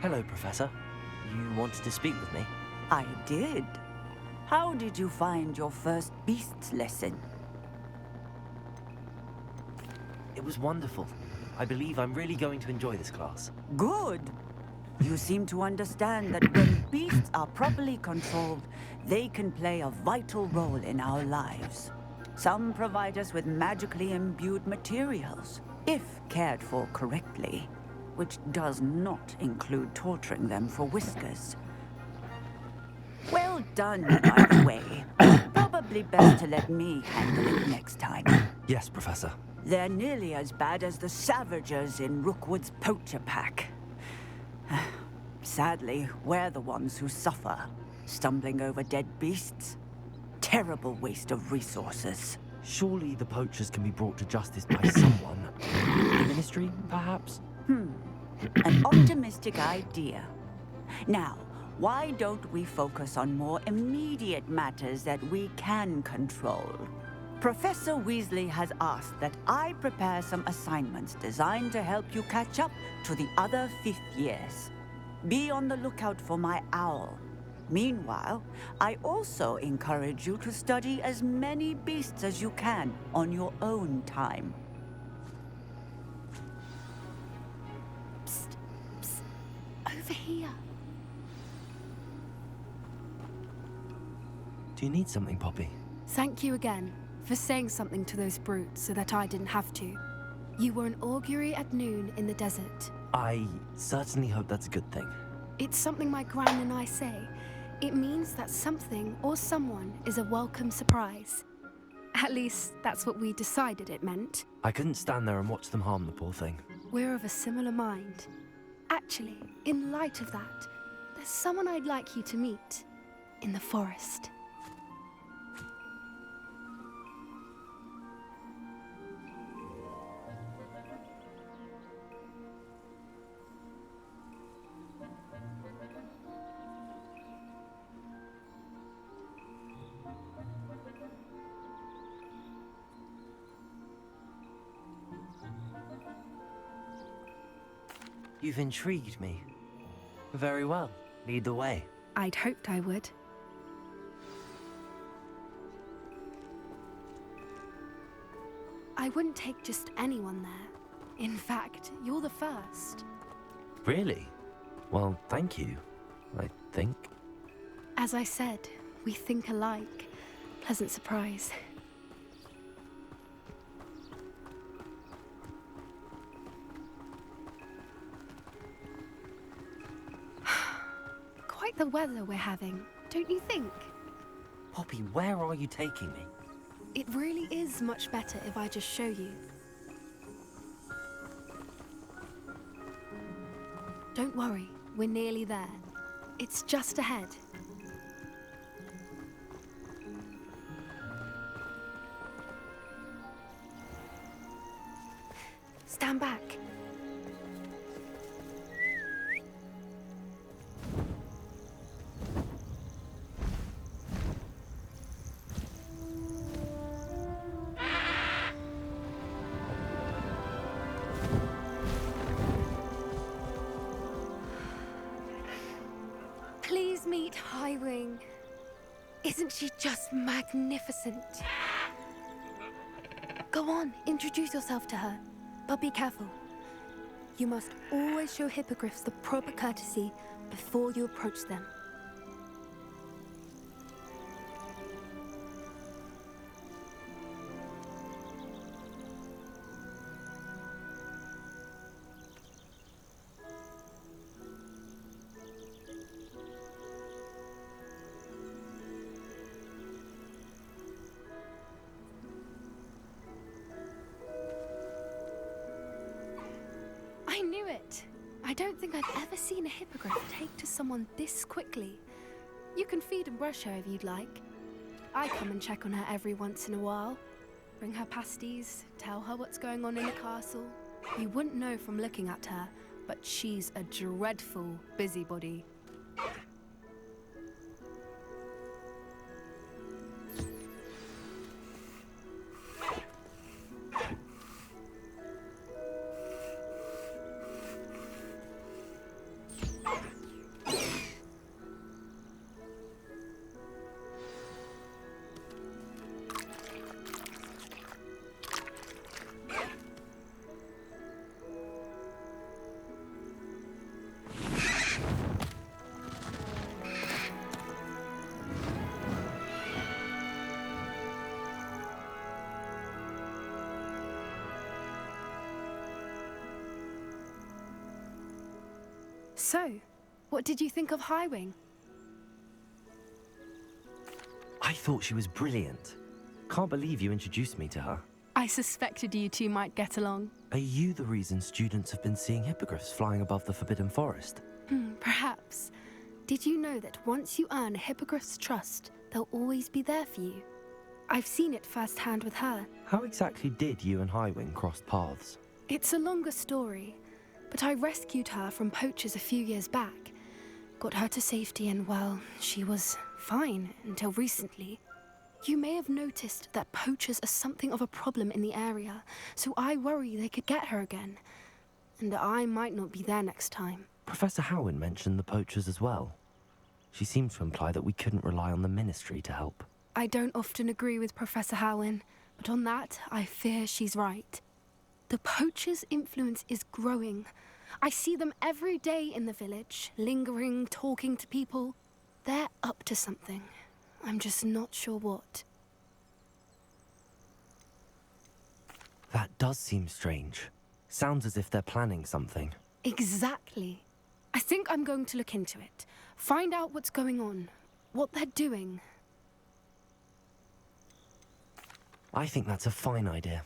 Hello, Professor. You wanted to speak with me? I did. How did you find your first beasts lesson? It was wonderful. I believe I'm really going to enjoy this class. Good. You seem to understand that when beasts are properly controlled, they can play a vital role in our lives. Some provide us with magically imbued materials, if cared for correctly, which does not include torturing them for whiskers. Well done, by the way. Probably best to let me handle it next time. Yes, Professor. They're nearly as bad as the Savagers in Rookwood's poacher pack. Sadly, we're the ones who suffer, stumbling over dead beasts. Terrible waste of resources. Surely the poachers can be brought to justice by someone. The Ministry, perhaps? An optimistic idea. Now, why don't we focus on more immediate matters that we can control? Professor Weasley has asked that I prepare some assignments designed to help you catch up to the other 5th years. Be on the lookout for my owl. Meanwhile, I also encourage you to study as many beasts as you can on your own time. Psst, psst, over here. Do you need something, Poppy? Thank you again for saying something to those brutes so that I didn't have to. You were an augury at noon in the desert. I certainly hope that's a good thing. It's something my gran and I say. It means that something or someone is a welcome surprise. At least, that's what we decided it meant. I couldn't stand there and watch them harm the poor thing. We're of a similar mind. Actually, in light of that, there's someone I'd like you to meet. In the forest. You've intrigued me. Very well. Lead the way. I'd hoped I would. I wouldn't take just anyone there. In fact, you're the first. Really? Well, thank you, I think. As I said, we think alike. Pleasant surprise. Quite the weather we're having, don't you think? Poppy, where are you taking me? It really is much better if I just show you. Don't worry, we're nearly there. It's just ahead. Stand back. Please meet Highwing. Isn't she just magnificent? Go on, introduce yourself to her. But be careful. You must always show hippogriffs the proper courtesy before you approach them. I knew it! I don't think I've ever seen a hippogriff take to someone this quickly. You can feed and brush her if you'd like. I come and check on her every once in a while. Bring her pasties, tell her what's going on in the castle. You wouldn't know from looking at her, but she's a dreadful busybody. So, what did you think of Highwing? I thought she was brilliant. Can't believe you introduced me to her. I suspected you two might get along. Are you the reason students have been seeing hippogriffs flying above the Forbidden Forest? Perhaps. Did you know that once you earn a hippogriff's trust, they'll always be there for you? I've seen it firsthand with her. How exactly did you and Highwing cross paths? It's a longer story, but I rescued her from poachers a few years back. Got her to safety and, well, she was fine until recently. You may have noticed that poachers are something of a problem in the area, so I worry they could get her again. And I might not be there next time. Professor Howin mentioned the poachers as well. She seemed to imply that we couldn't rely on the Ministry to help. I don't often agree with Professor Howin, but on that, I fear she's right. The poachers' influence is growing. I see them every day in the village, lingering, talking to people. They're up to something. I'm just not sure what. That does seem strange. Sounds as if they're planning something. Exactly. I think I'm going to look into it. Find out what's going on, what they're doing. I think that's a fine idea.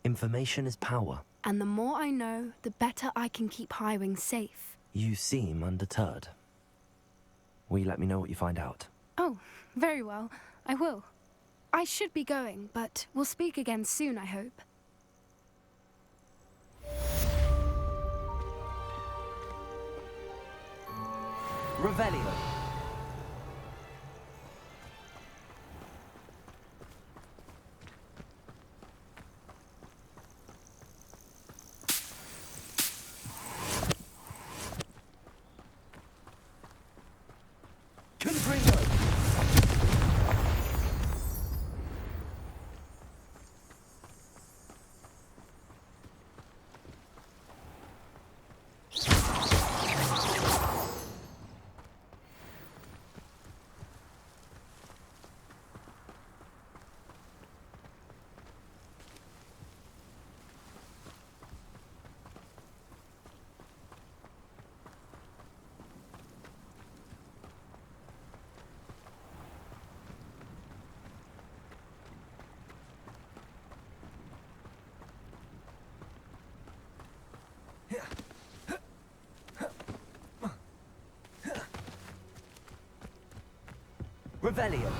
Information is power. And the more I know, the better I can keep Highwing safe. You seem undeterred. Will you let me know what you find out? Oh, very well. I will. I should be going, but we'll speak again soon, I hope. Revelio. Revelio.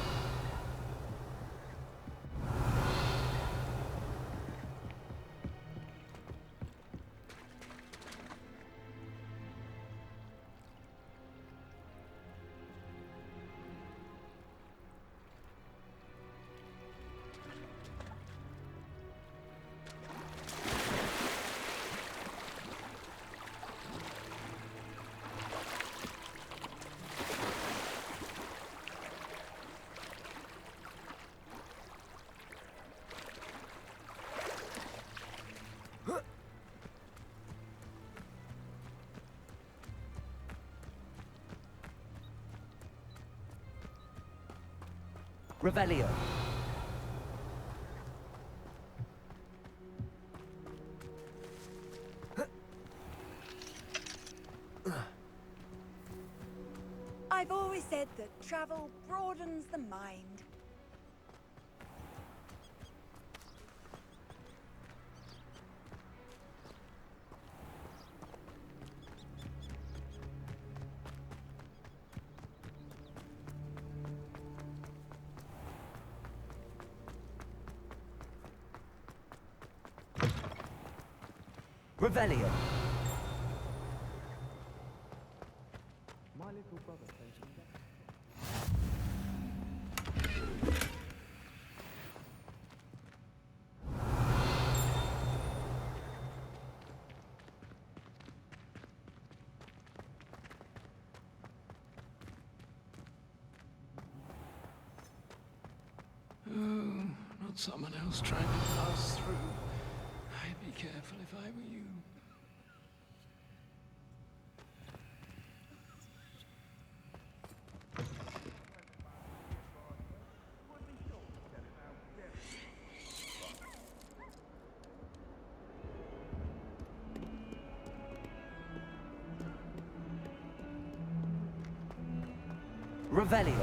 Revelio. I've always said that travel broadens the mind. Revelio. My little brother plays with that. Oh, not someone else trying to pass through. I'd be careful if I were you. Revelio.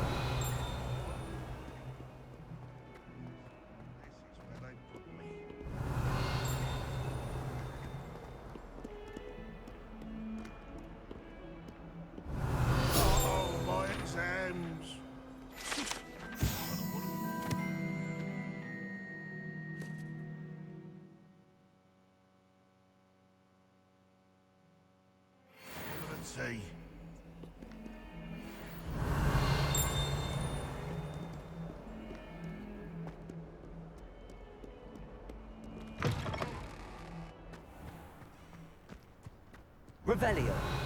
Oh, my exams. Let's see. Revelio.